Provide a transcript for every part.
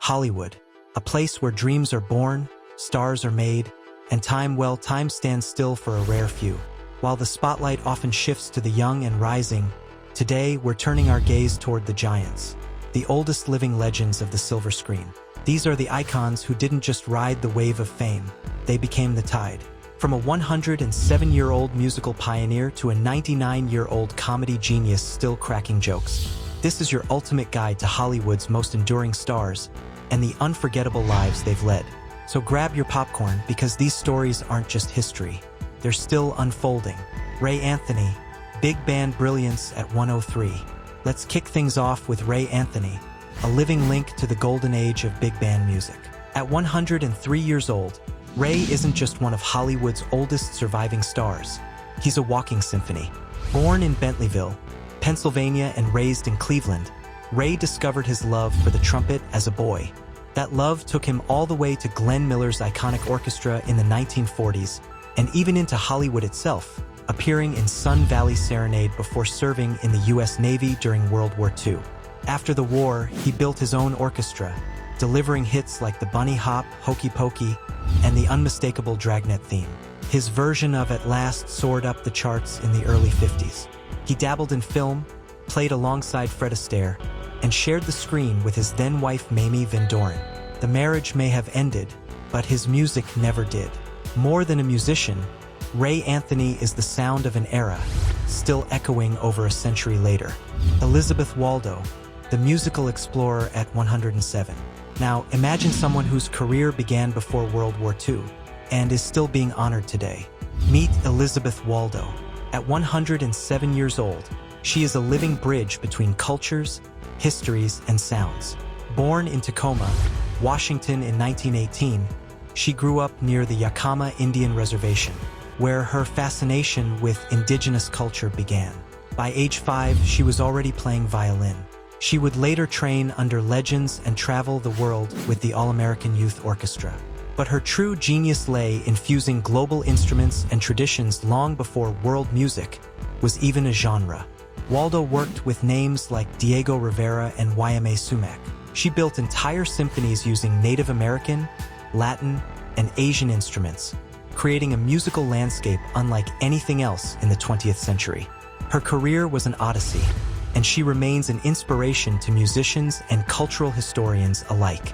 Hollywood, a place where dreams are born, stars are made, and time stands still for a rare few. While the spotlight often shifts to the young and rising, today we're turning our gaze toward the giants, the oldest living legends of the silver screen. These are the icons who didn't just ride the wave of fame, they became the tide. From a 107-year-old musical pioneer to a 99-year-old comedy genius still cracking jokes, this is your ultimate guide to Hollywood's most enduring stars and the unforgettable lives they've led. So grab your popcorn, because these stories aren't just history, they're still unfolding. Ray Anthony, big band brilliance at 103. Let's kick things off with Ray Anthony, a living link to the golden age of big band music. At 103 years old, Ray isn't just one of Hollywood's oldest surviving stars. He's a walking symphony. Born in Bentleyville, Pennsylvania and raised in Cleveland, Ray discovered his love for the trumpet as a boy. That love took him all the way to Glenn Miller's iconic orchestra in the 1940s, and even into Hollywood itself, appearing in Sun Valley Serenade before serving in the U.S. Navy during World War II. After the war, he built his own orchestra, delivering hits like the Bunny Hop, Hokey Pokey, and the unmistakable Dragnet theme. His version of At Last soared up the charts in the early 50s. He dabbled in film, played alongside Fred Astaire, and shared the screen with his then-wife Mamie Van Doren. The marriage may have ended, but his music never did. More than a musician, Ray Anthony is the sound of an era, still echoing over a century later. Elizabeth Waldo, the musical explorer at 107. Now, imagine someone whose career began before World War II and is still being honored today. Meet Elizabeth Waldo. At 107 years old, she is a living bridge between cultures, histories, and sounds. Born in Tacoma, Washington in 1918, she grew up near the Yakama Indian Reservation, where her fascination with indigenous culture began. By age 5, she was already playing violin. She would later train under legends and travel the world with the All-American Youth Orchestra. But her true genius lay in fusing global instruments and traditions long before world music was even a genre. Waldo worked with names like Diego Rivera and YMA Sumac. She built entire symphonies using Native American, Latin, and Asian instruments, creating a musical landscape unlike anything else in the 20th century. Her career was an odyssey, and she remains an inspiration to musicians and cultural historians alike.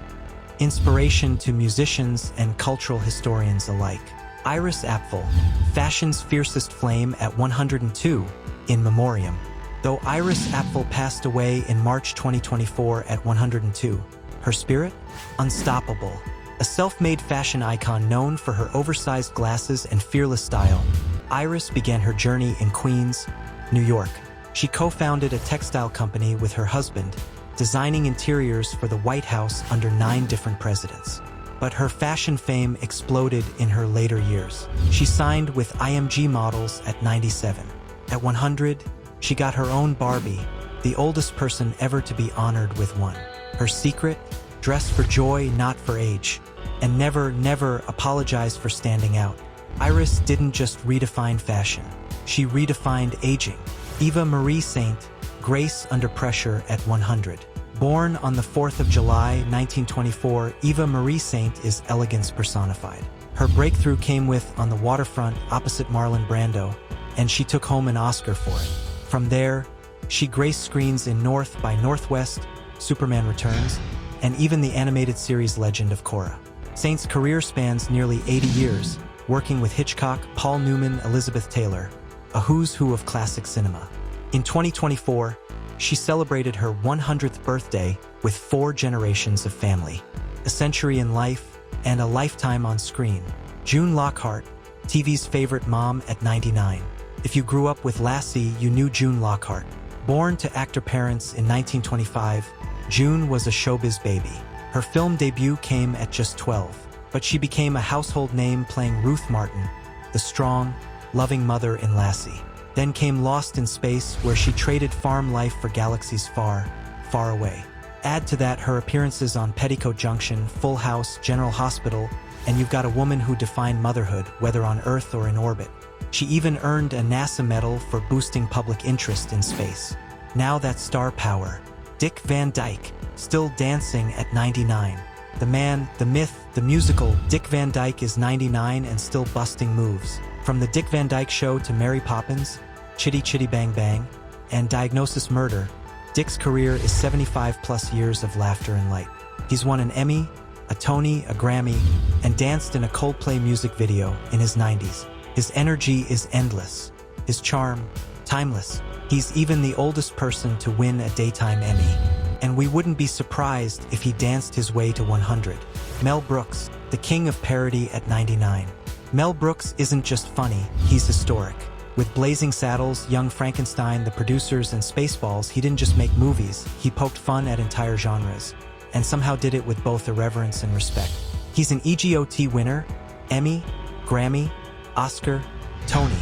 Inspiration to musicians and cultural historians alike. Iris Apfel, fashion's fiercest flame at 102, in memoriam. Though Iris Apfel passed away in March 2024 at 102, her spirit? Unstoppable. A self-made fashion icon known for her oversized glasses and fearless style, Iris began her journey in Queens, New York. She co-founded a textile company with her husband, designing interiors for the White House under 9 different presidents. But her fashion fame exploded in her later years. She signed with IMG Models at 97. At 100, she got her own Barbie, the oldest person ever to be honored with one. Her secret? Dress for joy, not for age. And never apologize for standing out. Iris didn't just redefine fashion. She redefined aging. Eva Marie Saint, grace under pressure at 100. Born on the 4th of July, 1924, Eva Marie Saint is elegance personified. Her breakthrough came with On the Waterfront opposite Marlon Brando, and she took home an Oscar for it. From there, she graced screens in North by Northwest, Superman Returns, and even the animated series Legend of Korra. Saint's career spans nearly 80 years, working with Hitchcock, Paul Newman, Elizabeth Taylor, a who's who of classic cinema. In 2024, she celebrated her 100th birthday with 4 generations of family, a century in life, and a lifetime on screen. June Lockhart, TV's favorite mom at 99. If you grew up with Lassie, you knew June Lockhart. Born to actor parents in 1925, June was a showbiz baby. Her film debut came at just 12, but she became a household name playing Ruth Martin, the strong, loving mother in Lassie. Then came Lost in Space, where she traded farm life for galaxies far, far away. Add to that her appearances on Petticoat Junction, Full House, General Hospital, and you've got a woman who defined motherhood, whether on Earth or in orbit. She even earned a NASA medal for boosting public interest in space. Now that's star power. Dick Van Dyke, still dancing at 99. The man, the myth, the musical, Dick Van Dyke is 99 and still busting moves. From The Dick Van Dyke Show to Mary Poppins, Chitty Chitty Bang Bang, and Diagnosis Murder, Dick's career is 75-plus years of laughter and light. He's won an Emmy, a Tony, a Grammy, and danced in a Coldplay music video in his 90s. His energy is endless. His charm, timeless. He's even the oldest person to win a daytime Emmy. And we wouldn't be surprised if he danced his way to 100. Mel Brooks, the king of parody at 99. Mel Brooks isn't just funny, he's historic. With Blazing Saddles, Young Frankenstein, The Producers, and Spaceballs, he didn't just make movies, he poked fun at entire genres, and somehow did it with both irreverence and respect. He's an EGOT winner, Emmy, Grammy, Oscar, Tony,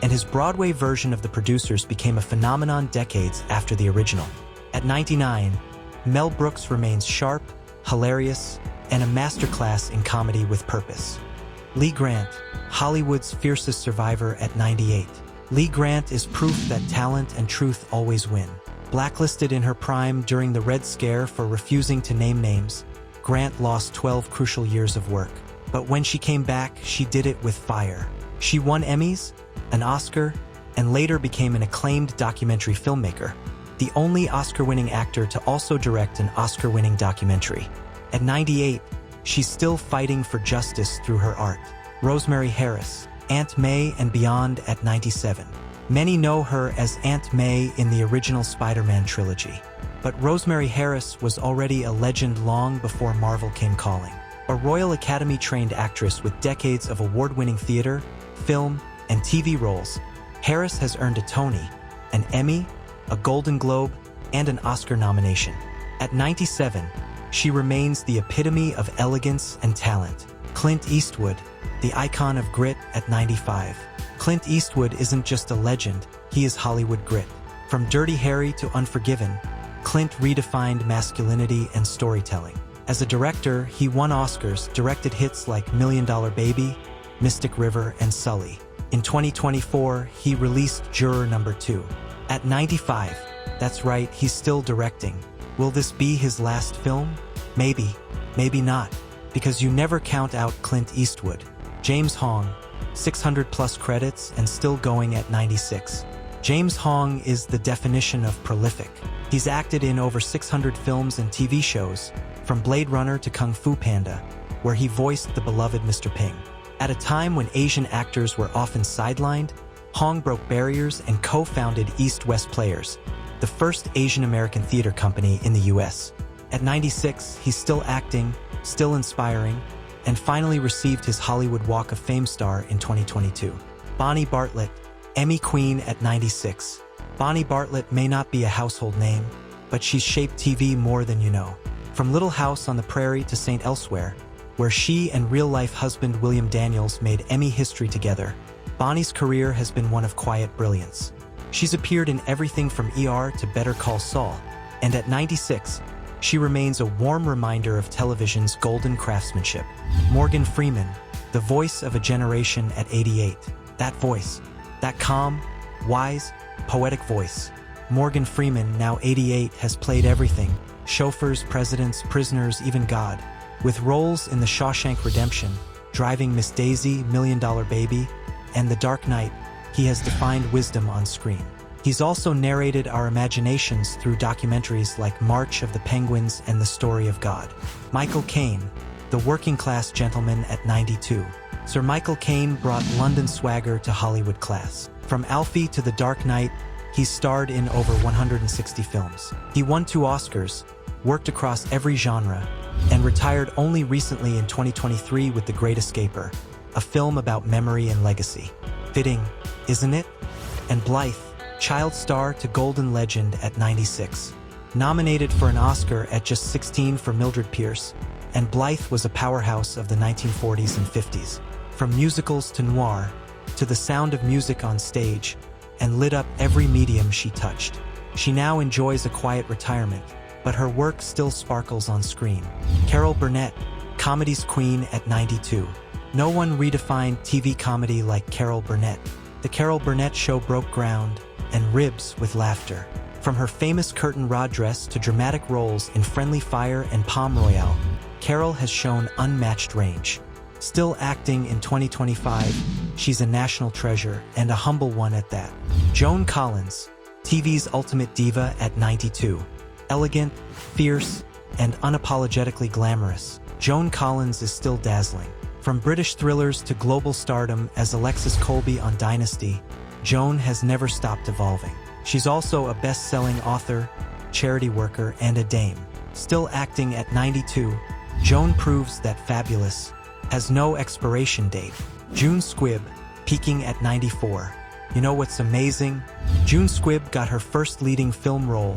and his Broadway version of The Producers became a phenomenon decades after the original. At 99, Mel Brooks remains sharp, hilarious, and a masterclass in comedy with purpose. Lee Grant, Hollywood's fiercest survivor at 98. Lee Grant is proof that talent and truth always win. Blacklisted in her prime during the Red Scare for refusing to name names, Grant lost 12 crucial years of work. But when she came back, she did it with fire. She won Emmys, an Oscar, and later became an acclaimed documentary filmmaker, the only Oscar-winning actor to also direct an Oscar-winning documentary. At 98, she's still fighting for justice through her art. Rosemary Harris, Aunt May and Beyond at 97. Many know her as Aunt May in the original Spider-Man trilogy. But Rosemary Harris was already a legend long before Marvel came calling. A Royal Academy-trained actress with decades of award-winning theater, film, and TV roles, Harris has earned a Tony, an Emmy, a Golden Globe, and an Oscar nomination. At 97, she remains the epitome of elegance and talent. Clint Eastwood, the icon of grit at 95. Clint Eastwood isn't just a legend, he is Hollywood grit. From Dirty Harry to Unforgiven, Clint redefined masculinity and storytelling. As a director, he won Oscars, directed hits like $1 Million Baby, Mystic River, and Sully. In 2024, he released Juror Number 2. At 95, that's right, he's still directing. Will this be his last film? Maybe, maybe not, because you never count out Clint Eastwood. James Hong, 600-plus credits and still going at 96. James Hong is the definition of prolific. He's acted in over 600 films and TV shows, from Blade Runner to Kung Fu Panda, where he voiced the beloved Mr. Ping. At a time when Asian actors were often sidelined, Hong broke barriers and co-founded East West Players, the first Asian-American theater company in the US. At 96, he's still acting, still inspiring, and finally received his Hollywood Walk of Fame star in 2022. Bonnie Bartlett, Emmy Queen at 96. Bonnie Bartlett may not be a household name, but she's shaped TV more than you know. From Little House on the Prairie to Saint Elsewhere, where she and real-life husband William Daniels made Emmy history together, Bonnie's career has been one of quiet brilliance. She's appeared in everything from ER to Better Call Saul, and at 96, she remains a warm reminder of television's golden craftsmanship. Morgan Freeman, the voice of a generation at 88. That voice, that calm, wise, poetic voice. Morgan Freeman, now 88, has played everything: chauffeurs, presidents, prisoners, even God. With roles in The Shawshank Redemption, Driving Miss Daisy, $1 Million Baby, and The Dark Knight, he has defined wisdom on screen. He's also narrated our imaginations through documentaries like March of the Penguins and The Story of God. Michael Caine, the working-class gentleman at 92. Sir Michael Caine brought London swagger to Hollywood class. From Alfie to The Dark Knight, he's starred in over 160 films. He won 2 Oscars, worked across every genre, and retired only recently in 2023 with The Great Escaper, a film about memory and legacy. Fitting, isn't it? And Blythe, child star to golden legend at 96. Nominated for an Oscar at just 16 for Mildred Pierce, and Blythe was a powerhouse of the 1940s and 50s. From musicals to noir, to the sound of music on stage, and lit up every medium she touched. She now enjoys a quiet retirement, but her work still sparkles on screen. Carol Burnett, comedy's queen at 92. No one redefined TV comedy like Carol Burnett. The Carol Burnett Show broke ground and ribs with laughter. From her famous curtain rod dress to dramatic roles in Friendly Fire and Palm Royale, Carol has shown unmatched range. Still acting in 2025, she's a national treasure, and a humble one at that. Joan Collins, TV's ultimate diva at 92. Elegant, fierce, and unapologetically glamorous, Joan Collins is still dazzling. From British thrillers to global stardom as Alexis Colby on Dynasty, Joan has never stopped evolving. She's also a best-selling author, charity worker, and a dame. Still acting at 92, Joan proves that fabulous has no expiration date. June Squibb, peaking at 94. You know what's amazing? June Squibb got her first leading film role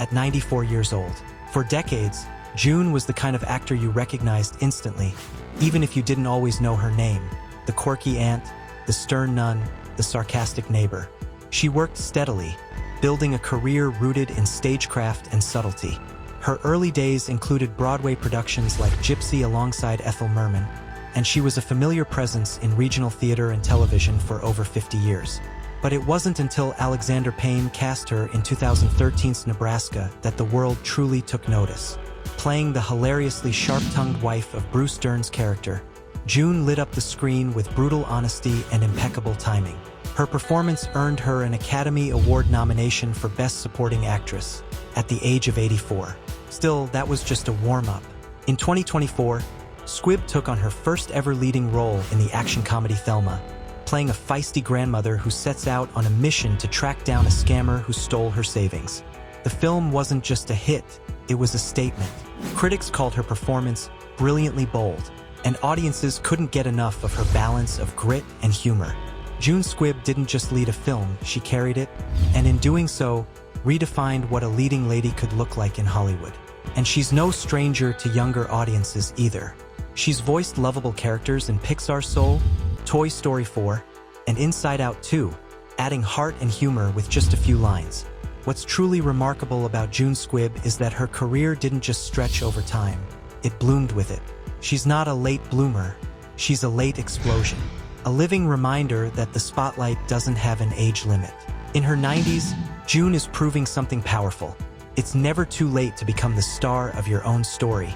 at 94 years old. For decades, June was the kind of actor you recognized instantly, even if you didn't always know her name. The quirky aunt, the stern nun, the sarcastic neighbor. She worked steadily, building a career rooted in stagecraft and subtlety. Her early days included Broadway productions like Gypsy alongside Ethel Merman, and she was a familiar presence in regional theater and television for over 50 years. But it wasn't until Alexander Payne cast her in 2013's Nebraska that the world truly took notice. Playing the hilariously sharp-tongued wife of Bruce Dern's character, June lit up the screen with brutal honesty and impeccable timing. Her performance earned her an Academy Award nomination for Best Supporting Actress at the age of 84. Still, that was just a warm-up. In 2024, Squibb took on her first ever leading role in the action comedy Thelma, playing a feisty grandmother who sets out on a mission to track down a scammer who stole her savings. The film wasn't just a hit, it was a statement. Critics called her performance brilliantly bold, and audiences couldn't get enough of her balance of grit and humor. June Squibb didn't just lead a film, she carried it, and in doing so, redefined what a leading lady could look like in Hollywood. And she's no stranger to younger audiences either. She's voiced lovable characters in Pixar's Soul, Toy Story 4, and Inside Out 2, adding heart and humor with just a few lines. What's truly remarkable about June Squibb is that her career didn't just stretch over time, it bloomed with it. She's not a late bloomer, she's a late explosion. A living reminder that the spotlight doesn't have an age limit. In her 90s, June is proving something powerful. It's never too late to become the star of your own story.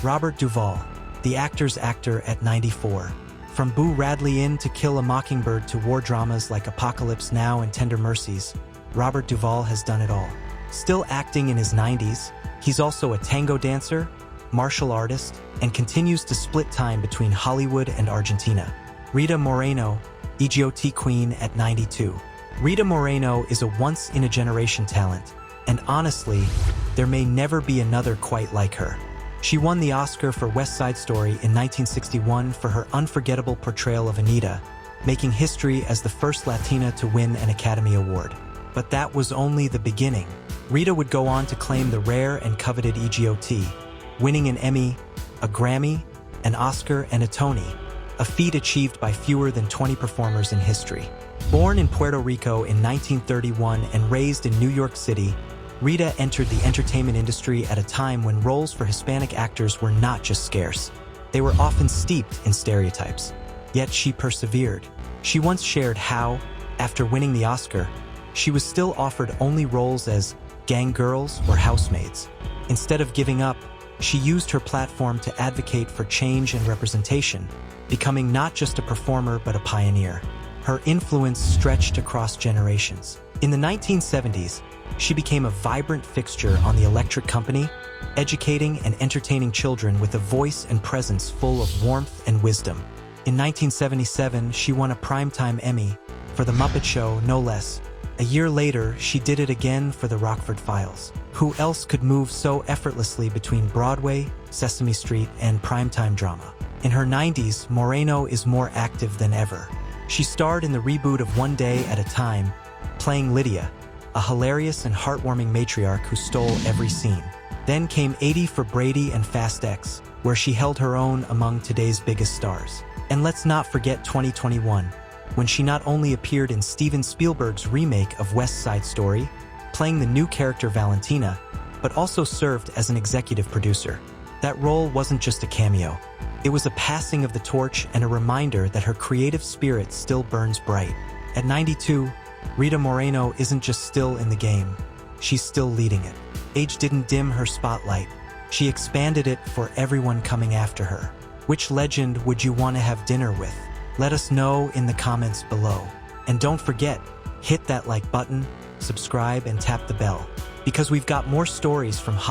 Robert Duvall, the actor's actor at 94. From Boo Radley in To Kill a Mockingbird to war dramas like Apocalypse Now and Tender Mercies, Robert Duvall has done it all. Still acting in his 90s, he's also a tango dancer, martial artist, and continues to split time between Hollywood and Argentina. Rita Moreno, EGOT Queen at 92. Rita Moreno is a once-in-a-generation talent, and honestly, there may never be another quite like her. She won the Oscar for West Side Story in 1961 for her unforgettable portrayal of Anita, making history as the first Latina to win an Academy Award. But that was only the beginning. Rita would go on to claim the rare and coveted EGOT, winning an Emmy, a Grammy, an Oscar, and a Tony, a feat achieved by fewer than 20 performers in history. Born in Puerto Rico in 1931 and raised in New York City, Rita entered the entertainment industry at a time when roles for Hispanic actors were not just scarce. They were often steeped in stereotypes. Yet she persevered. She once shared how, after winning the Oscar, she was still offered only roles as gang girls or housemaids. Instead of giving up, she used her platform to advocate for change and representation, becoming not just a performer but a pioneer. Her influence stretched across generations. In the 1970s, she became a vibrant fixture on The Electric Company, educating and entertaining children with a voice and presence full of warmth and wisdom. In 1977, she won a Primetime Emmy for The Muppet Show, no less. A year later, she did it again for The Rockford Files. Who else could move so effortlessly between Broadway, Sesame Street, and primetime drama? In her 90s, Moreno is more active than ever. She starred in the reboot of One Day at a Time, playing Lydia, a hilarious and heartwarming matriarch who stole every scene. Then came 80 for Brady and Fast X, where she held her own among today's biggest stars. And let's not forget 2021, when she not only appeared in Steven Spielberg's remake of West Side Story, playing the new character Valentina, but also served as an executive producer. That role wasn't just a cameo. It was a passing of the torch and a reminder that her creative spirit still burns bright. At 92, Rita Moreno isn't just still in the game. she's still leading it. Age didn't dim her spotlight. She expanded it for everyone coming after her. Which legend would you want to have dinner with? Let us know in the comments below. And don't forget, hit that like button, subscribe, and tap the bell, because we've got more stories from Hollywood